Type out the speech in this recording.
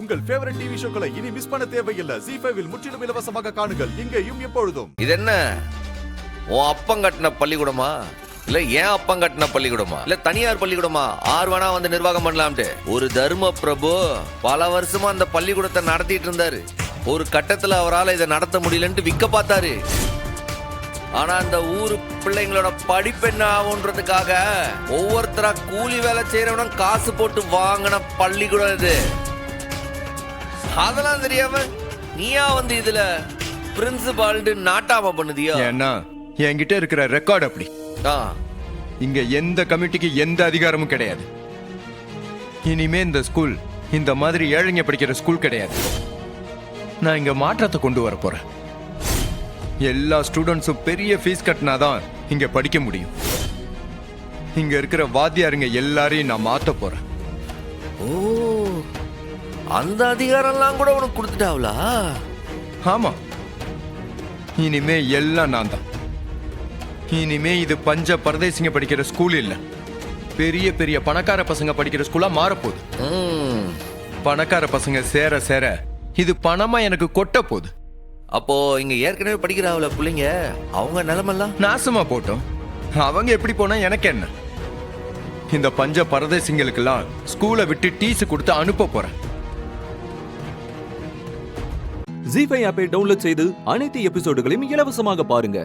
உங்கள் favourite TV ஷோக்களை இனி miss பண்ண தேவையில்லை. ZEE5 இல் முற்றிலும் இலவசமாக காணுங்கள், இங்கேயும் எப்பொழுதும். இது என்ன உன் அப்பம் கட்டின பள்ளிக்கூடமா இல்ல ஏன் அப்பம் கட்டின பள்ளிக்கூடமா இல்ல தனியார் பள்ளிக்கூடமா? ஆறு வேணா வந்து நிர்வாகம் பண்ணலாம்ட்டு ஒரு தர்ம பிரபு பல வருஷமா அந்த பள்ளிக்கூடத்தை நடத்திட்டு இருந்தாரு. ஒரு கட்டத்துல அவரால் இதை நடத்த முடியலன்ட்டு விற்க பார்த்தாரு. ஆனா அந்த ஊரு பிள்ளைங்களோட படிப்பு என்ன ஆகுன்றதுக்காக ஒவ்வொருத்தரா கூலி வேலை செய்யறவனும் காசு போட்டு வாங்கின பள்ளிக்கூடம் இது. அதெல்லாம் தெரியாம நீயா வந்து இதுல பிரின்சிபால் நாட்டாம பண்ணுதியா? ஏன்னா என்கிட்ட இருக்கிற ரெக்கார்ட் அப்படி. இங்க எந்த கமிட்டிக்கு எந்த அதிகாரமும் கிடையாது. இனிமே இந்த ஸ்கூல் இந்த மாதிரி ஏழைங்க படிக்கிற ஸ்கூல் கிடையாது. நான் இங்க மாற்றத்தை கொண்டு வர போறேன். எல்லா ஸ்டூடெண்ட்ஸும் பெரிய ஃபீஸ் கட்டினாதான் இங்க படிக்க முடியும். இங்க இருக்கிற வாத்தியாருங்க எல்லாரையும் நான் மாத்த போறேன். ஓ, அந்த அதிகாரம்லாம் கூட உனக்கு கொடுத்துட்டாவளா? ஆமா, இனிமே எல்லாம் நான் தான். இனிமே இது பஞ்ச பரதேசிங்க படிக்கிற ஸ்கூல் இல்ல, பெரிய பெரிய பணக்கார பசங்க படிக்கிற ஸ்கூலா மாறப்போகுது. பணக்கார பசங்க சேர சேர இது பணமா எனக்கு கொட்ட போகுது. அப்போ இங்க ஏற்கனவே படிக்கிறாவல பிள்ளைங்க, அவங்க நிலைமெல்லாம் நாசமா போட்டோம். அவங்க எப்படி போனா எனக்கு என்ன? இந்த பஞ்ச பரதேசிங்களுக்கெல்லாம் ஸ்கூலை விட்டு டீஸ் கொடுத்து அனுப்ப போறேன். ZEE5 ஆப்பை டவுன்லோட் செய்து அனைத்து எபிசோடுகளையும் இலவசமாக பாருங்க.